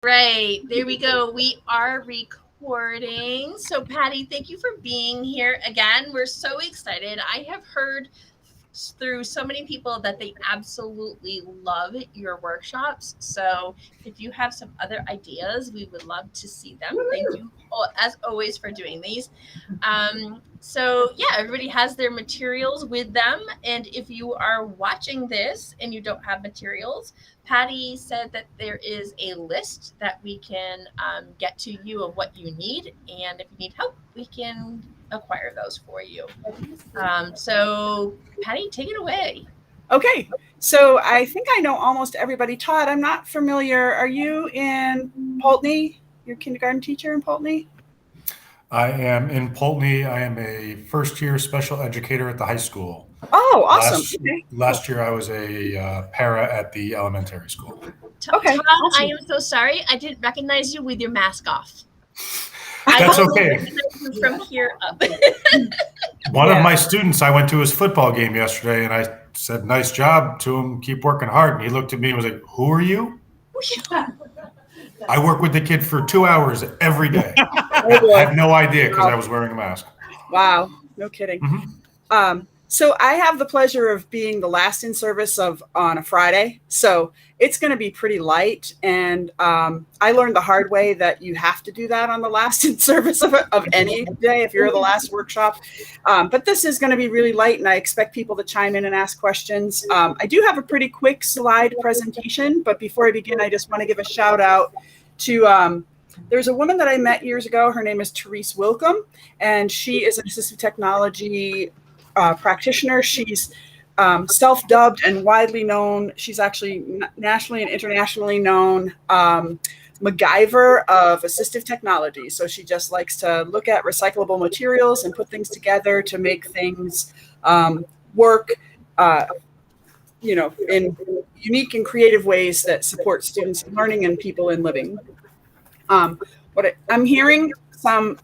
right. There we go. We are recording. So, Patty, thank you for being here again. We're so excited. I have heard through so many people that they absolutely love your workshops. So, if you have some other ideas, we would love to see them. Thank you, as always, for doing these. So yeah, everybody has their materials with them. And if you are watching this and you don't have materials, Patty said that there is a list that we can get to you of what you need. And if you need help, we can acquire those for you. So Patty, take it away. Okay, so I think I know almost everybody. Todd, I'm not familiar. Are you in Poultney? You're a kindergarten teacher in Poultney? I am in Poultney. I am a first-year special educator at the high school. Oh, awesome. Last year I was a para at the elementary school. Okay. Todd, awesome. I am so sorry. I didn't recognize you with your mask off. That's okay. From here up. One of my students, I went to his football game yesterday, and I said, "Nice job" to him. Keep working hard. And he looked at me and was like, "Who are you?" I work with the kid for 2 hours every day. I have no idea because I was wearing a mask. Wow. No kidding. Mm-hmm. So I have the pleasure of being the last in service on a Friday. So it's going to be pretty light. And I learned the hard way that you have to do that on the last in service of any day if you're the last workshop. But this is going to be really light, and I expect people to chime in and ask questions. I do have a pretty quick slide presentation, but before I begin, I just want to give a shout out to there's a woman that I met years ago. Her name is Therese Wilcom, and she is an assistive technology practitioner. She's self-dubbed and widely known. She's actually nationally and internationally known MacGyver of assistive technology. So she just likes to look at recyclable materials and put things together to make things work, in unique and creative ways that support students in learning and people in living. I'm hearing some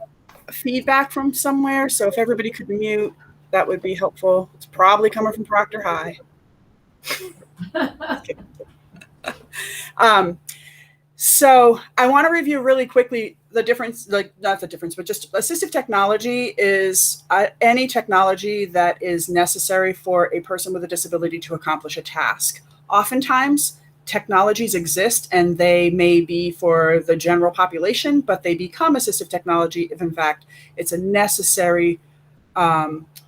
feedback from somewhere, so if everybody could mute, that would be helpful. It's probably coming from Proctor High. So I want to review really quickly the difference, not the difference, but just assistive technology is any technology that is necessary for a person with a disability to accomplish a task. Oftentimes, technologies exist and they may be for the general population, but they become assistive technology if in fact it's a necessary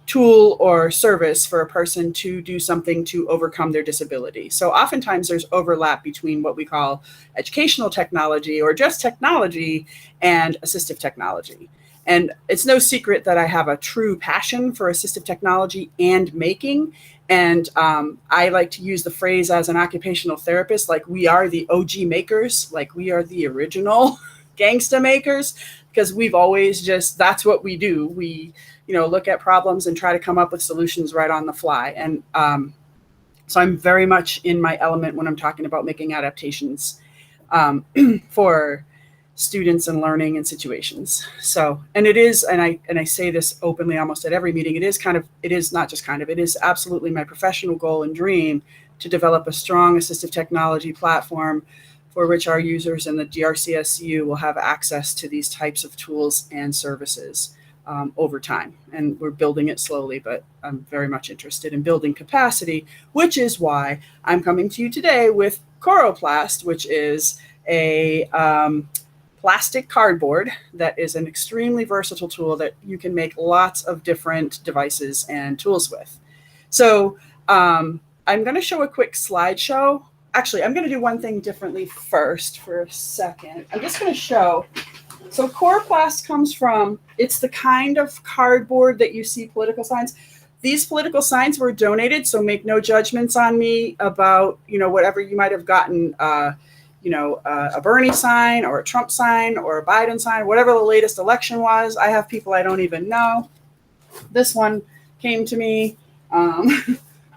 tool or service for a person to do something to overcome their disability. So oftentimes there's overlap between what we call educational technology or just technology and assistive technology. And it's no secret that I have a true passion for assistive technology and making. And I like to use the phrase as an occupational therapist, like we are the OG makers, like we are the original gangsta makers, because we've always that's what we do. We look at problems and try to come up with solutions right on the fly. And so I'm very much in my element when I'm talking about making adaptations for students and learning and situations. So, and it is, and I say this openly almost at every meeting, it is absolutely my professional goal and dream to develop a strong assistive technology platform for which our users in the DRCSU will have access to these types of tools and services over time. And we're building it slowly, but I'm very much interested in building capacity, which is why I'm coming to you today with Coroclast, which is a plastic cardboard that is an extremely versatile tool that you can make lots of different devices and tools with. So I'm going to show a quick slideshow. Actually, I'm going to do one thing differently first for a second. I'm just going to show. So Coroclast comes from, it's the kind of cardboard that you see political signs. These political signs were donated, so make no judgments on me about, whatever you might have gotten, a Bernie sign or a Trump sign or a Biden sign, whatever the latest election was. I have people I don't even know. This one came to me.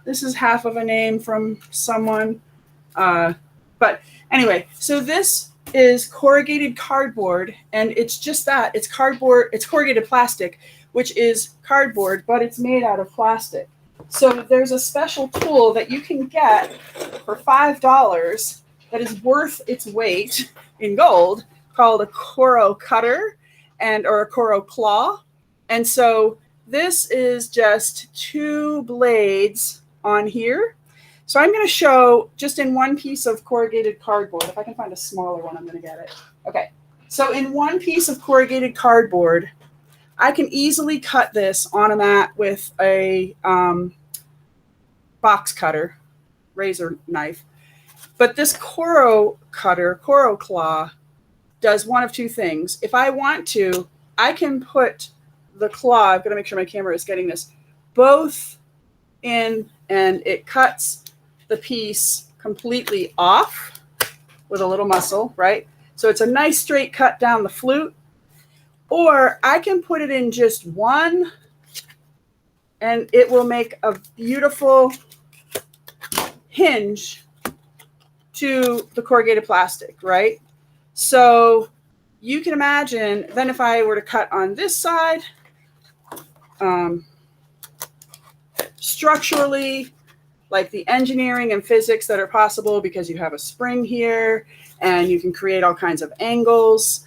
This is half of a name from someone. But anyway, so this is corrugated cardboard, and it's just that. It's cardboard, it's corrugated plastic, which is cardboard, but it's made out of plastic. So there's a special tool that you can get for $5 that is worth its weight in gold called a Coro cutter or a Coro claw. And so this is just 2 blades on here. So I'm going to show just in one piece of corrugated cardboard. If I can find a smaller one, I'm going to get it. Okay. So in one piece of corrugated cardboard, I can easily cut this on a mat with a box cutter, razor knife. But this Coro cutter, Coro claw, does one of 2 things. If I want to, I can put the claw, I've got to make sure my camera is getting this, both in, and it cuts the piece completely off with a little muscle, right? So it's a nice straight cut down the flute. Or I can put it in just one, and it will make a beautiful hinge to the corrugated plastic, right? So you can imagine then if I were to cut on this side, structurally, like the engineering and physics that are possible because you have a spring here and you can create all kinds of angles.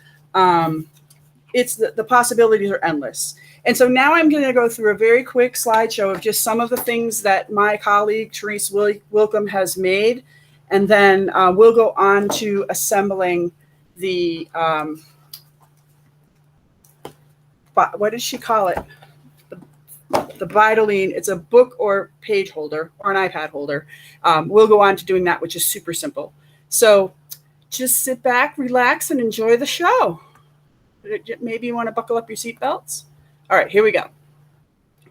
It's the possibilities are endless. And so now I'm going to go through a very quick slideshow of just some of the things that my colleague, Therese Wilcom, has made. And then we'll go on to assembling the, what does she call it? The Vitaline. It's a book or page holder or an iPad holder. We'll go on to doing that, which is super simple. So just sit back, relax, and enjoy the show. Maybe you want to buckle up your seatbelts. All right, here we go.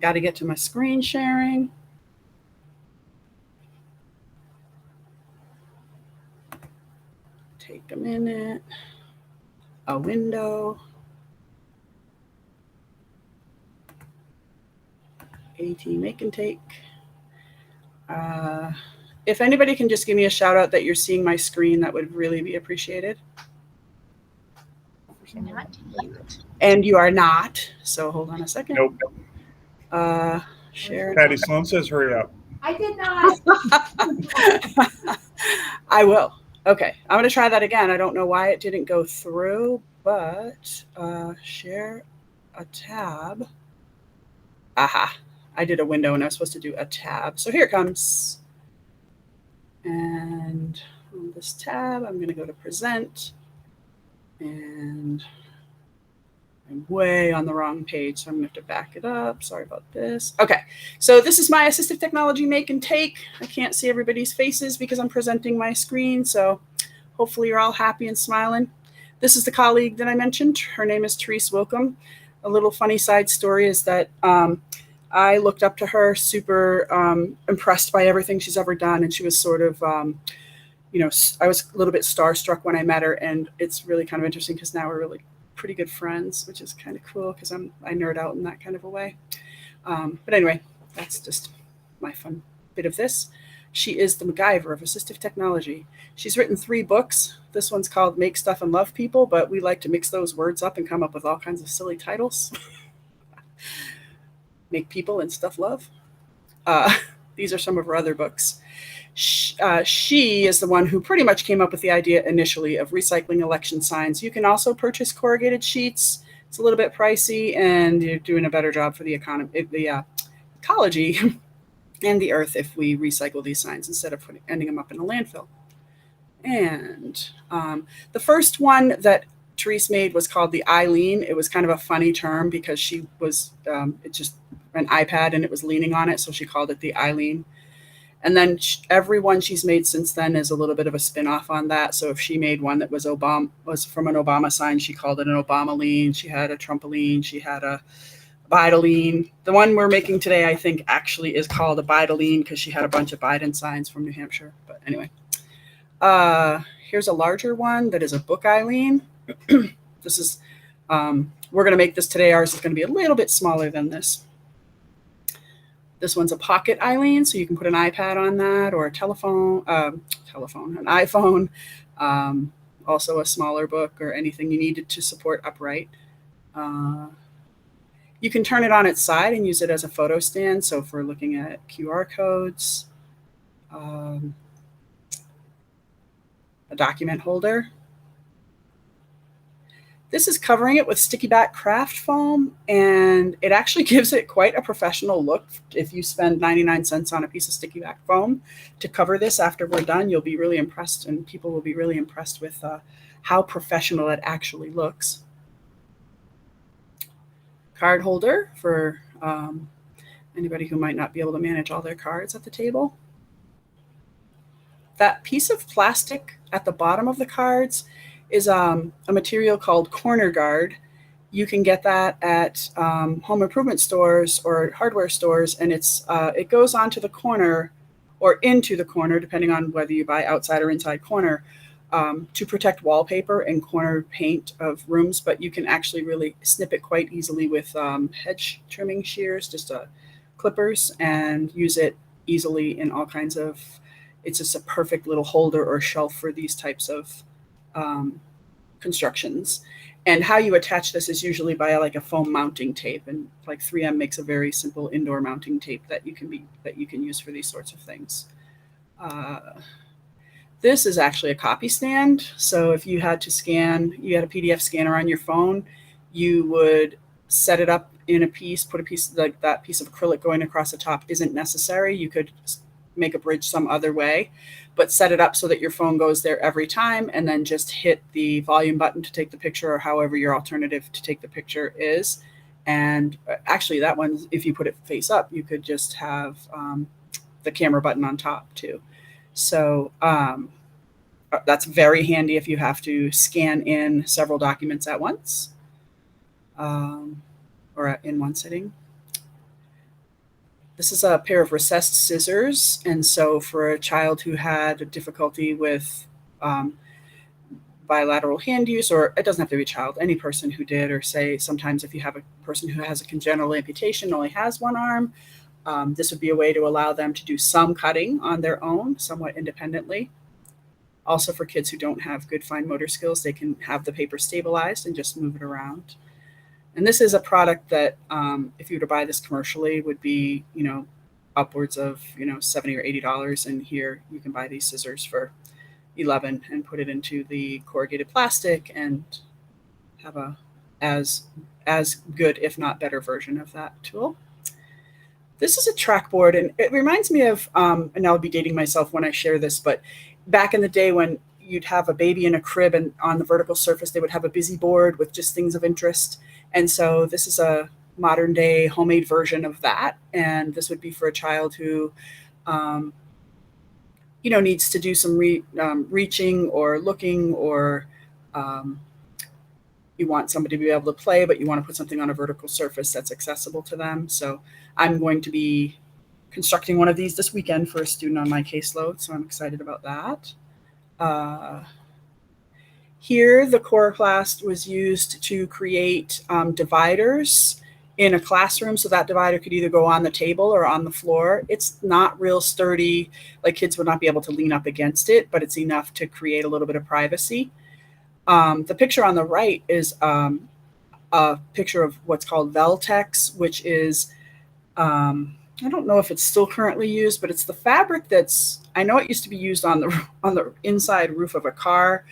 Got to get to my screen sharing. Take a minute. A window. AT make and take. If anybody can just give me a shout out that you're seeing my screen, that would really be appreciated. Not yet. And you are not. So hold on a second. Nope. Share. Patty Sloan says hurry up. I did not. I will. Okay. I'm going to try that again. I don't know why it didn't go through, but share a tab. Aha. I did a window and I was supposed to do a tab. So here it comes. And on this tab, I'm going to go to present. And I'm way on the wrong page, so I'm going to have to back it up. Sorry about this. Okay, so this is my assistive technology make and take. I can't see everybody's faces because I'm presenting my screen, so hopefully you're all happy and smiling. This is the colleague that I mentioned. Her name is Therese Wilcom. A little funny side story is that I looked up to her, super impressed by everything she's ever done, and she was sort of I was a little bit starstruck when I met her, and it's really kind of interesting because now we're really pretty good friends, which is kind of cool because I nerd out in that kind of a way. But anyway, that's just my fun bit of this. She is the MacGyver of assistive technology. She's written 3 books. This one's called Make Stuff and Love People, but we like to mix those words up and come up with all kinds of silly titles. Make people and stuff love. These are some of her other books. She is the one who pretty much came up with the idea initially of recycling election signs. You can also purchase corrugated sheets. It's a little bit pricey, and you're doing a better job for the ecology and the earth if we recycle these signs instead of ending them up in a landfill. And the first one that Therese made was called the iLean. It was kind of a funny term because she was, it's just an iPad and it was leaning on it, so she called it the iLean. And then every one she's made since then is a little bit of a spin-off on that. So if she made one that was from an Obama sign, she called it an Obama lean. She had a Trump-a-lean. She had a Biden-lean. The one we're making today, I think, actually is called a Biden-lean because she had a bunch of Biden signs from New Hampshire. But anyway, here's a larger one that is a book lean. This is, we're going to make this today. Ours is going to be a little bit smaller than this. This one's a pocket lean, so you can put an iPad on that or a an iPhone, also a smaller book or anything you needed to support upright. You can turn it on its side and use it as a photo stand. So if we're looking at QR codes, a document holder. This is covering it with sticky back craft foam, and it actually gives it quite a professional look. If you spend 99 cents on a piece of sticky back foam to cover this after we're done, you'll be really impressed, and people will be really impressed with how professional it actually looks. Card holder for anybody who might not be able to manage all their cards at the table. That piece of plastic at the bottom of the cards is a material called corner guard. You can get that at home improvement stores or hardware stores, and it goes onto the corner or into the corner, depending on whether you buy outside or inside corner, to protect wallpaper and corner paint of rooms. But you can actually really snip it quite easily with hedge trimming shears, just clippers, and use it easily in all kinds of. It's just a perfect little holder or shelf for these types of constructions. And how you attach this is usually by like a foam mounting tape, and like 3M makes a very simple indoor mounting tape that you can use for these sorts of things. This is actually a copy stand. So if you had to scan, you had a PDF scanner on your phone, you would set it up in a piece, put a piece like that piece of acrylic going across the top isn't necessary. You could make a bridge some other way, but set it up so that your phone goes there every time, and then just hit the volume button to take the picture, or however your alternative to take the picture is. And actually that one, if you put it face up, you could just have the camera button on top too. So that's very handy if you have to scan in several documents at once, or in one sitting. This is a pair of recessed scissors, and so for a child who had difficulty with bilateral hand use, or it doesn't have to be a child, any person who did, or say sometimes if you have a person who has a congenital amputation, only has one arm, this would be a way to allow them to do some cutting on their own, somewhat independently. Also for kids who don't have good fine motor skills, they can have the paper stabilized and just move it around. And this is a product that, if you were to buy this commercially, would be, upwards of, $70 or $80. And here you can buy these scissors for $11 and put it into the corrugated plastic and have a as good, if not better, version of that tool. This is a trackboard, and it reminds me of, and I'll be dating myself when I share this, but back in the day when you'd have a baby in a crib, and on the vertical surface they would have a busy board with just things of interest. And so this is a modern day homemade version of that. And this would be for a child who, needs to do some reaching or looking, or you want somebody to be able to play, but you want to put something on a vertical surface that's accessible to them. So I'm going to be constructing one of these this weekend for a student on my caseload. So I'm excited about that. Here, the Coroclast was used to create dividers in a classroom, so that divider could either go on the table or on the floor. It's not real sturdy, like kids would not be able to lean up against it, but it's enough to create a little bit of privacy. The picture on the right is a picture of what's called Veltex, which is, I don't know if it's still currently used, but it's the fabric that's, I know it used to be used on the inside roof of a car.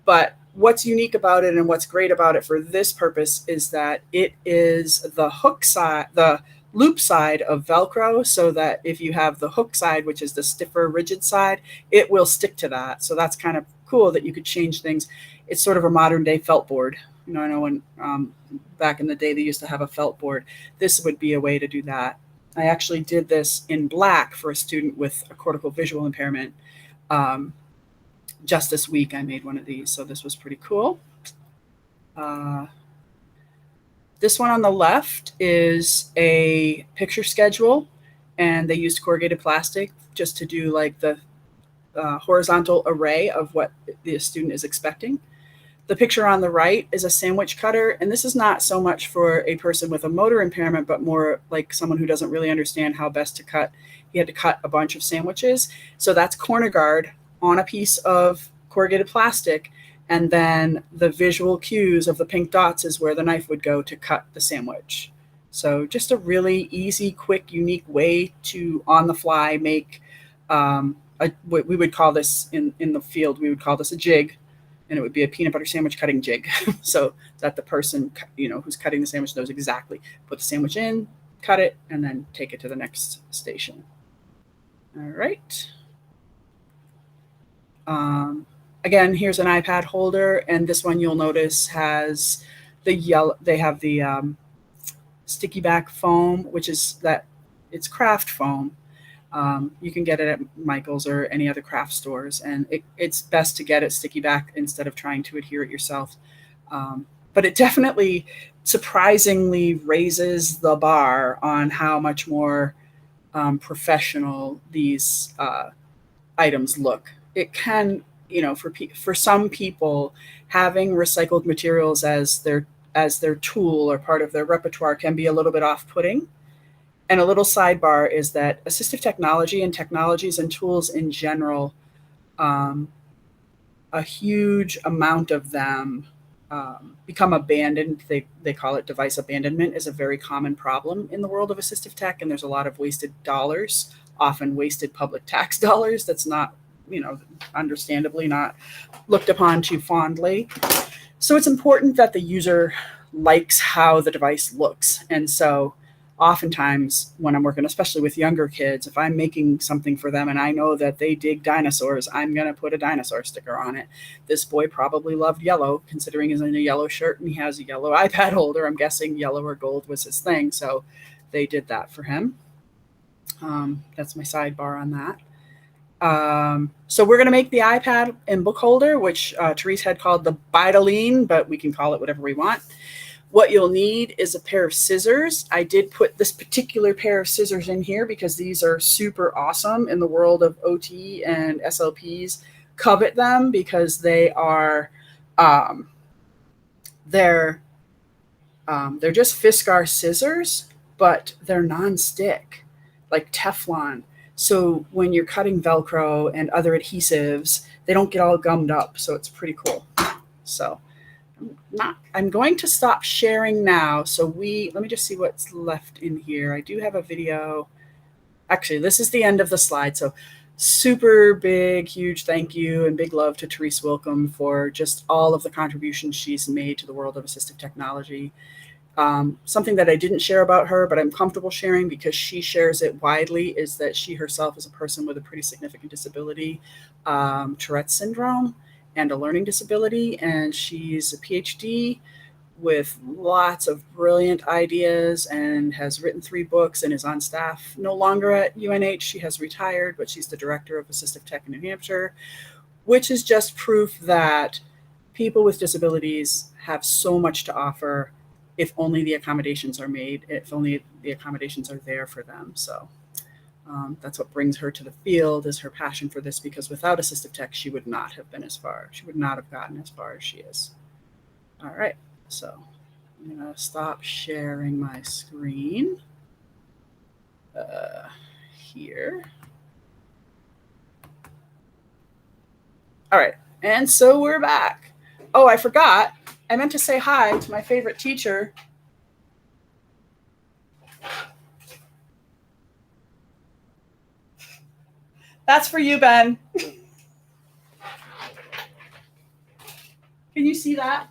But what's unique about it and what's great about it for this purpose is that it is the hook side, the loop side of Velcro, so that if you have the hook side, which is the stiffer, rigid side, it will stick to that. So that's kind of cool that you could change things. It's sort of a modern day felt board. I know when back in the day they used to have a felt board. This would be a way to do that. I actually did this in black for a student with a cortical visual impairment. Just this week I made one of these, so this was pretty cool. This one on the left is a picture schedule, and they used corrugated plastic just to do like the horizontal array of what the student is expecting. The picture on the right is a sandwich cutter, and this is not so much for a person with a motor impairment, but more like someone who doesn't really understand how best to cut. He had to cut a bunch of sandwiches. So that's corner guard on a piece of corrugated plastic, and then the visual cues of the pink dots is where the knife would go to cut the sandwich. So just a really easy, quick, unique way to on the fly make what we would call this in the field, we would call this a jig, and it would be a peanut butter sandwich cutting jig. So that the person, who's cutting the sandwich knows exactly, put the sandwich in, cut it, and then take it to the next station. All right. Again, here's an iPad holder, and this one you'll notice has the yellow, they have the sticky back foam, which is it's craft foam. You can get it at Michael's or any other craft stores, and it's best to get it sticky back instead of trying to adhere it yourself. But it definitely surprisingly raises the bar on how much more professional these items look. It can, for some people, having recycled materials as their tool or part of their repertoire can be a little bit off-putting. And a little sidebar is that assistive technology and technologies and tools in general, a huge amount of them become abandoned. They call it device abandonment, is a very common problem in the world of assistive tech. And there's a lot of wasted dollars, often wasted public tax dollars. That's not, understandably not looked upon too fondly. So it's important that the user likes how the device looks. And so oftentimes when I'm working, especially with younger kids, if I'm making something for them and I know that they dig dinosaurs, I'm going to put a dinosaur sticker on it. This boy probably loved yellow, considering he's in a yellow shirt and he has a yellow iPad holder. I'm guessing yellow or gold was his thing. So they did that for him. That's my sidebar on that. So we're going to make the iPad and book holder, which Therese had called the Bitaline, but we can call it whatever we want. What you'll need is a pair of scissors. I did put this particular pair of scissors in here because these are super awesome in the world of OT, and SLPs covet them because they are, they're just Fiskar scissors, but they're non-stick, like Teflon. So when you're cutting Velcro and other adhesives, they don't get all gummed up. So it's pretty cool. So I'm going to stop sharing now. So let me just see what's left in here. I do have a video. Actually, this is the end of the slide. So super big, huge thank you and big love to Therese Wilcom for just all of the contributions she's made to the world of assistive technology. Something that I didn't share about her, but I'm comfortable sharing because she shares it widely, is that she herself is a person with a pretty significant disability, Tourette's syndrome, and a learning disability. And she's a PhD with lots of brilliant ideas and has written 3 books and is on staff no longer at UNH. She has retired, but she's the director of assistive tech in New Hampshire, which is just proof that people with disabilities have so much to offer if only the accommodations are made, if only the accommodations are there for them. So that's what brings her to the field, is her passion for this, because without assistive tech, she would not have been as far. She would not have gotten as far as she is. All right, so I'm gonna stop sharing my screen here. All right, and so we're back. Oh, I forgot. I meant to say hi to my favorite teacher. That's for you, Ben. Can you see that?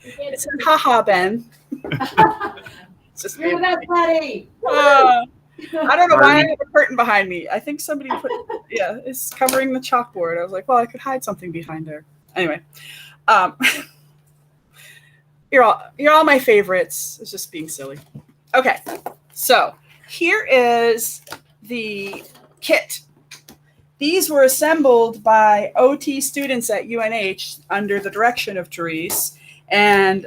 It says, haha, Ben. It's just You're that funny. I don't know why I have a curtain behind me. I think somebody put, it's covering the chalkboard. I was like, well, I could hide something behind there. Anyway, you're all my favorites. It's just being silly. Okay, so here is the kit. These were assembled by OT students at UNH under the direction of Therese. And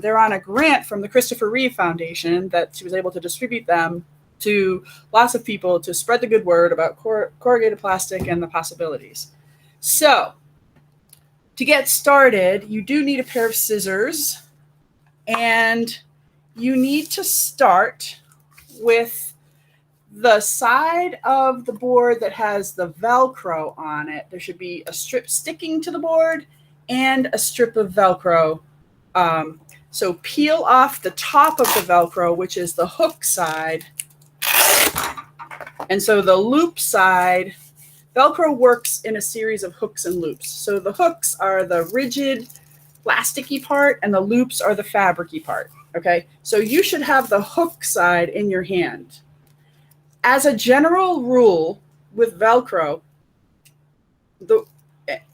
they're on a grant from the Christopher Reeve Foundation that she was able to distribute them to lots of people to spread the good word about corrugated plastic and the possibilities. So to get started, you do need a pair of scissors, and you need to start with the side of the board that has the Velcro on it. There should be a strip sticking to the board and a strip of Velcro. So peel off the top of the Velcro, which is the hook side, And so the loop side, Velcro works in a series of hooks and loops. So the hooks are the rigid, plasticky part, and the loops are the fabricy part. Okay, so you should have the hook side in your hand. As a general rule with Velcro,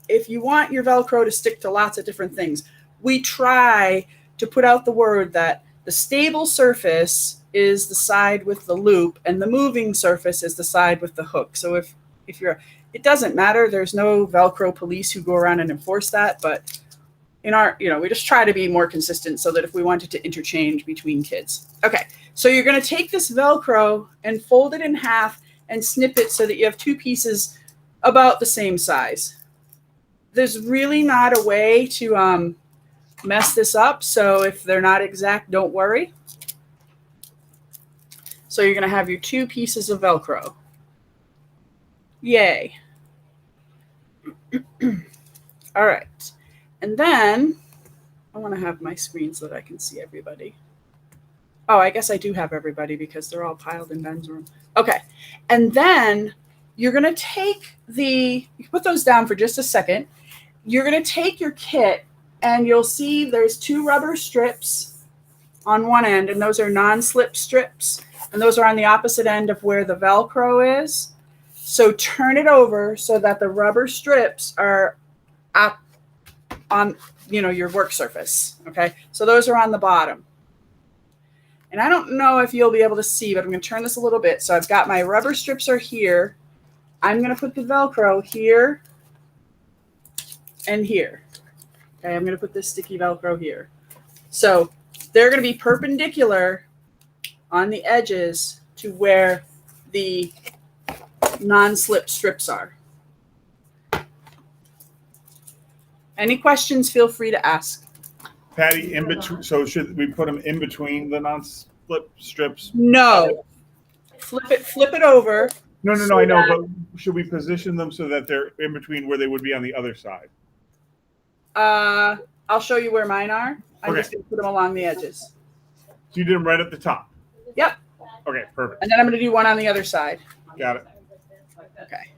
if you want your Velcro to stick to lots of different things, we try to put out the word that the stable surface is the side with the loop and the moving surface is the side with the hook. So if you're, it doesn't matter. There's no Velcro police who go around and enforce that, but in our, we just try to be more consistent so that if we wanted to interchange between kids. Okay, so you're going to take this Velcro and fold it in half and snip it so that you have two pieces about the same size. There's really not a way to mess this up, so if they're not exact, don't worry. So you're going to have your two pieces of Velcro. Yay. All right. And then I want to have my screen so that I can see everybody. Oh, I guess I do have everybody because they're all piled in Ben's room. Okay. And then you're going to take you put those down for just a second. You're going to take your kit and you'll see there's two rubber strips on one end, and those are non-slip strips. And those are on the opposite end of where the Velcro is. So turn it over so that the rubber strips are up on your work surface. Okay, so those are on the bottom. And I don't know if you'll be able to see, but I'm going to turn this a little bit. So I've got my rubber strips are here. I'm going to put the Velcro here and here. Okay, I'm going to put this sticky Velcro here. So they're going to be perpendicular on the edges to where the non-slip strips are. Any questions, feel free to ask. Patty, in between. So should we put them in between the non-slip strips? No. Flip it over. No, I know, but should we position them so that they're in between where they would be on the other side? I'll show you where mine are. I'm Okay. just going to put them along the edges. So you did them right at the top? Yep. Okay, perfect. And then I'm going to do one on the other side. Got it. Okay.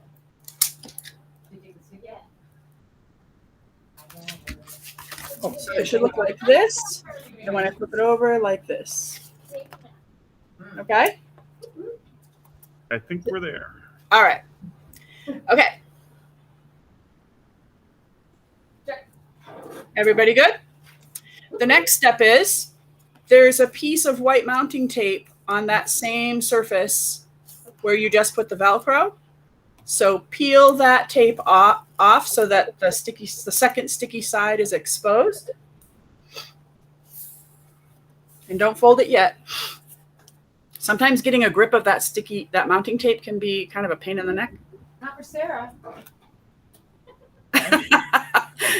So it should look like this. And when I flip it over, like this. Okay? I think we're there. All right. Okay. Everybody good? The next step is there's a piece of white mounting tape on that same surface where you just put the Velcro. So peel that tape off so that the second sticky side is exposed. And don't fold it yet. Sometimes getting a grip of that mounting tape can be kind of a pain in the neck. Not for Sarah.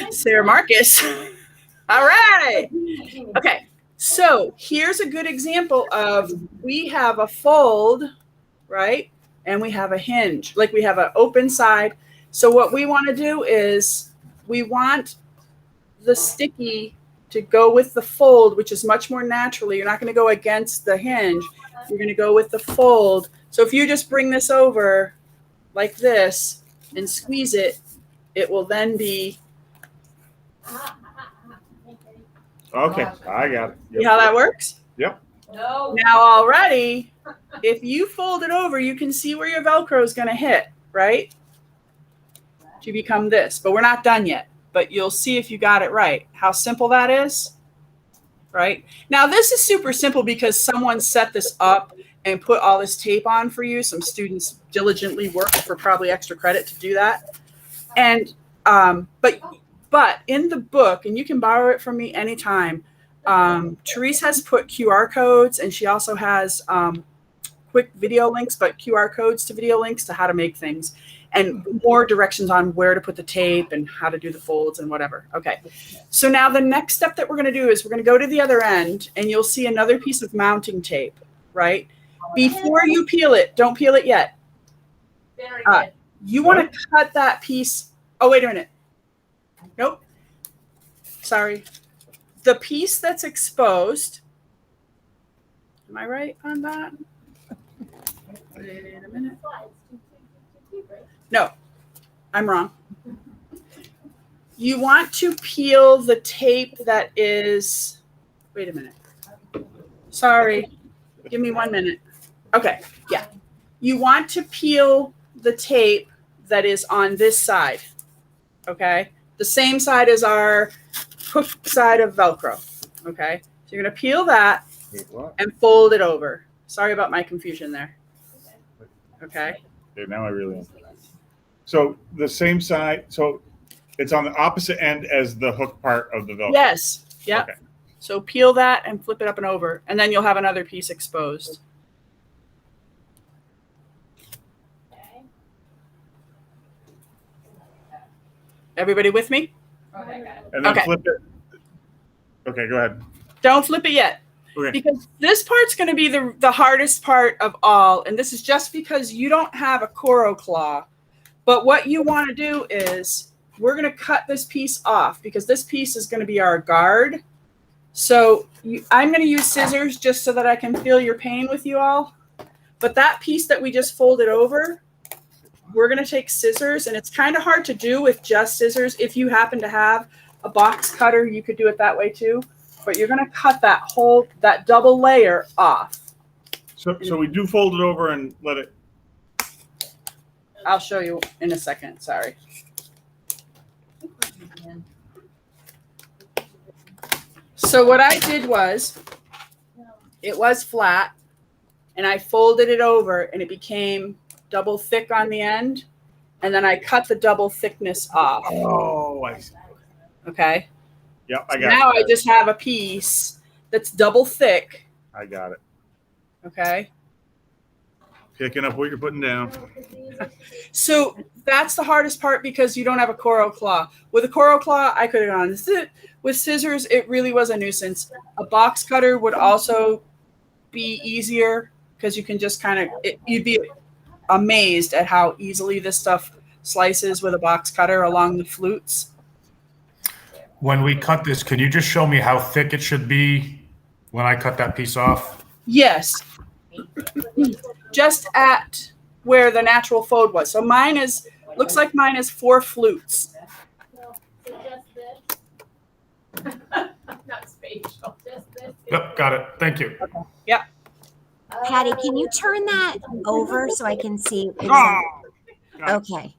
Sarah Marcus. All right. Okay. So here's a good example of we have a fold, right? And we have a hinge, like we have an open side. So what we want to do is we want the sticky to go with the fold, which is much more naturally. You're not going to go against the hinge. You're going to go with the fold. So if you just bring this over like this and squeeze it, it will then be. Okay, I got it. Yep. See how that works? Yep. No. Now already, if you fold it over, you can see where your Velcro is going to hit, right? To become this. But we're not done yet. But you'll see if you got it right. How simple that is, right? Now, this is super simple because someone set this up and put all this tape on for you. Some students diligently worked for probably extra credit to do that. And but in the book, and you can borrow it from me anytime, Therese has put QR codes, and she also has quick video links, but QR codes to video links to how to make things, and more directions on where to put the tape and how to do the folds and whatever. Okay. So now the next step that we're going to do is we're going to go to the other end, and you'll see another piece of mounting tape, right? Before you peel it, don't peel it yet. You want to cut that piece. Oh, wait a minute. Nope. Sorry. The piece that's exposed. Am I right on that? Wait a minute. No, I'm wrong. You want to peel the tape that is, wait a minute. Sorry, give me 1 minute. Okay, yeah. You want to peel the tape that is on this side, okay? The same side as our hook side of Velcro, okay? So you're gonna peel that Wait, what? and fold it over. Sorry about my confusion there. Okay. Okay, now I really am. So the same side, so it's on the opposite end as the hook part of the Velcro. Yes. Yep. Okay. So peel that and flip it up and over, and then you'll have another piece exposed. Everybody with me? And then Okay. flip it. Okay, go ahead. Don't flip it yet. Okay. Because this part's going to be the hardest part of all, and this is just because you don't have a Coroclast. But what you want to do is we're going to cut this piece off because this piece is going to be our guard. So I'm going to use scissors just so that I can feel your pain with you all. But that piece that we just folded over, we're going to take scissors, and it's kind of hard to do with just scissors. If you happen to have a box cutter, you could do it that way too. But you're going to cut that double layer off. So we do fold it over and let it. I'll show you in a second. Sorry. So what I did was, it was flat, and I folded it over, and it became double thick on the end, and then I cut the double thickness off. Oh, I see. Okay. Yep, I So got now it. I just have a piece that's double thick. I got it. Okay. Picking up what you're putting down. So that's the hardest part because you don't have a Coroclast. With a Coroclast, I could have gone zip. With scissors, it really was a nuisance. A box cutter would also be easier because you can just kind of, you'd be amazed at how easily this stuff slices with a box cutter along the flutes. When we cut this, can you just show me how thick it should be when I cut that piece off? Yes. Just at where the natural fold was. So mine is, looks like mine is 4 flutes. Not spatial, just this. Yep, got it. Thank you. Yep. Patty, can you turn that over so I can see? Oh! Okay.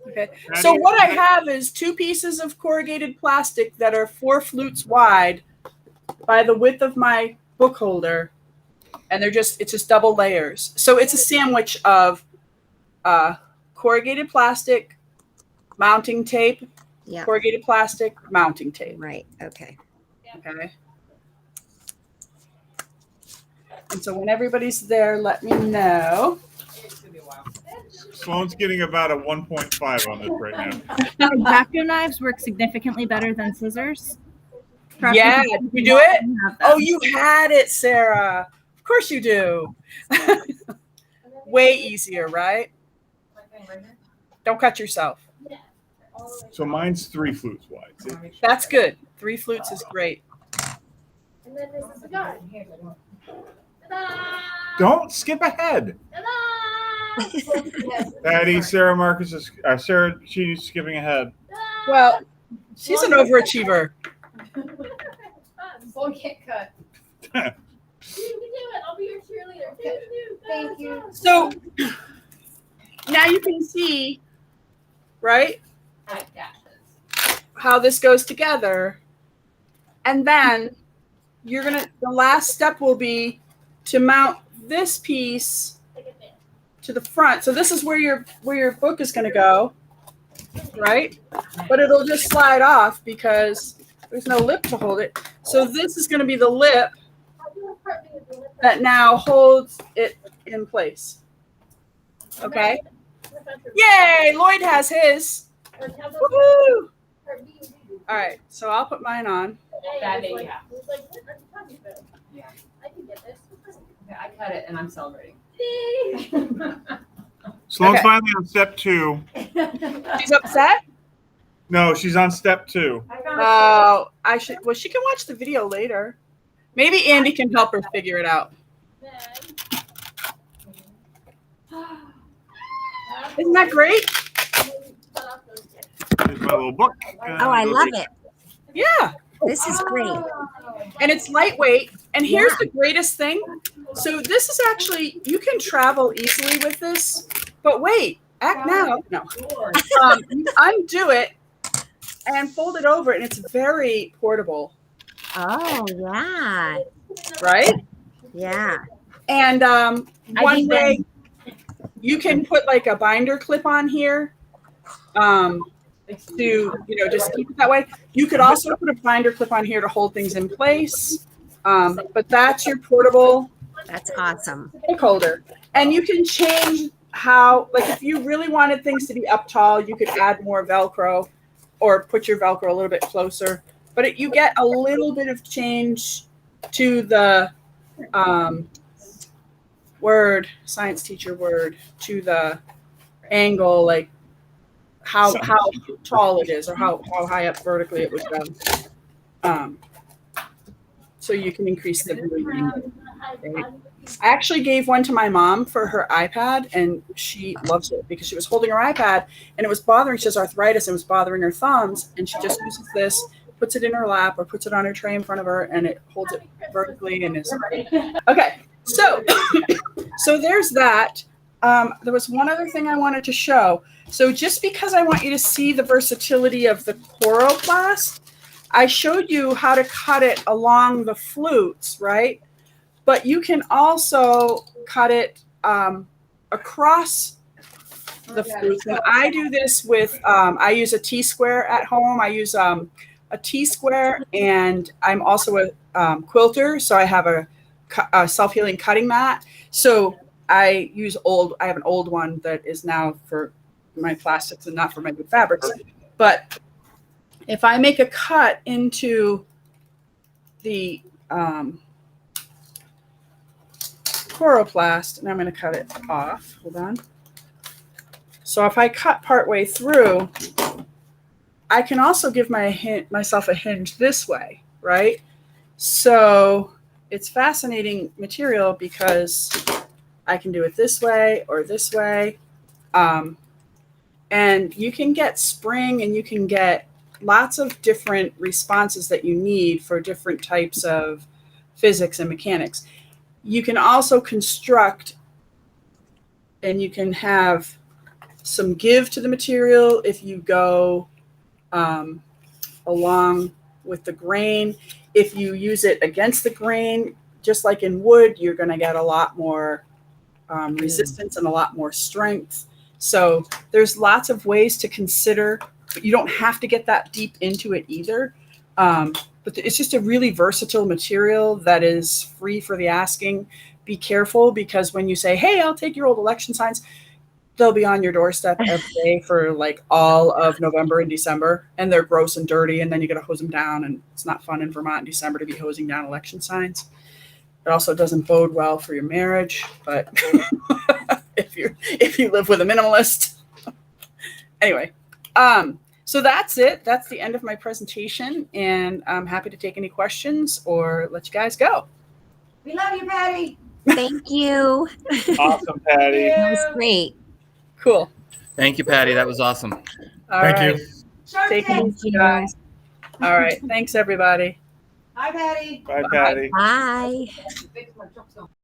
Okay. So what I have is 2 pieces of corrugated plastic that are 4 flutes wide by the width of my book holder. And it's just double layers. So it's a sandwich of corrugated plastic, mounting tape, Yeah. corrugated plastic, mounting tape. Right. Okay. Okay. And so when everybody's there, let me know. Sloan's getting about a 1.5 on this right now. Exacto knives work significantly better than scissors. Trust me, Yeah, because did you do it? have them. Oh, you had it, Sarah. Of course you do. Way easier, right? Don't cut yourself. So mine's 3 flutes wide. See? That's good. 3 flutes is great. And then this is the guard. Ta-da! Don't skip ahead. Ta-da! Patty, Sarah Marcus is Sarah. She's skipping ahead. Well, she's an overachiever. Sloan can't cut. You can do it. I'll be your cheerleader. Thank you. So now you can see, right, how this goes together. And then the last step will be to mount this piece to the front. So this is where your book is going to go, right? But it'll just slide off because there's no lip to hold it. So this is going to be the lip that now holds it in place. Okay? Yay! Lloyd has his. Woohoo! All right, so I'll put mine on. I can get this. Okay, I cut it and I'm celebrating. Sloan's Okay. finally on step 2. She's upset? No, she's on step 2. Oh, well, she can watch the video later. Maybe Andy can help her figure it out. Isn't that great? Here's my little book. Oh, I love it. Yeah. This is great. And it's lightweight. And here's the greatest thing. So this is actually, you can travel easily with this, but wait, act now. No. You undo it and fold it over, and it's very portable, Oh, yeah. right? Yeah. And one think way you can put like a binder clip on here to, just keep it that way. You could also put a binder clip on here to hold things in place. But that's your portable That's awesome. book holder. And you can change how, like if you really wanted things to be up tall, you could add more Velcro or put your Velcro a little bit closer. But you get a little bit of change to the science teacher word, to the angle, like how tall it is or how high up vertically it would go. So you can increase the viewing angle. Right? I actually gave one to my mom for her iPad, and she loves it because she was holding her iPad and it was bothering. She has arthritis and it was bothering her thumbs, and she just uses this, puts it in her lap or puts it on her tray in front of her, and it holds it vertically and is okay. So there's that. There was one other thing I wanted to show. So just because I want you to see the versatility of the Coroclast, I showed you how to cut it along the flutes, right? But you can also cut it across the flutes. And I do this with, I use a T-square at home. I use a T-square, and I'm also a quilter. So I have a self-healing cutting mat. So I have an old one that is now for my plastics and not for my wood fabrics. But if I make a cut into the Coroclast, and I'm going to cut it off. Hold on. So if I cut partway through, I can also give myself a hinge this way, right? So it's fascinating material because I can do it this way or this way. And you can get spring, and you can get lots of different responses that you need for different types of physics and mechanics. You can also construct, and you can have some give to the material if you go along with the grain. If you use it against the grain, just like in wood, you're going to get a lot more resistance and a lot more strength. So there's lots of ways to consider, but you don't have to get that deep into it either. But it's just a really versatile material that is free for the asking. Be careful, because when you say, hey, I'll take your old election signs, they'll be on your doorstep every day for like all of November and December, and they're gross and dirty, and then you got to hose them down, and it's not fun in Vermont in December to be hosing down election signs. It also doesn't bode well for your marriage, but if you live with a minimalist. Anyway, so that's it. That's the end of my presentation, and I'm happy to take any questions or let you guys go. We love you, Patty. Thank you. Awesome, Patty. That was great. Cool. Thank you, Patty. That was awesome. All Thank right. you. Shark Take it Tank. easy, guys. All right. Thanks, everybody. Hi, Patty. Bye, Patty. Bye.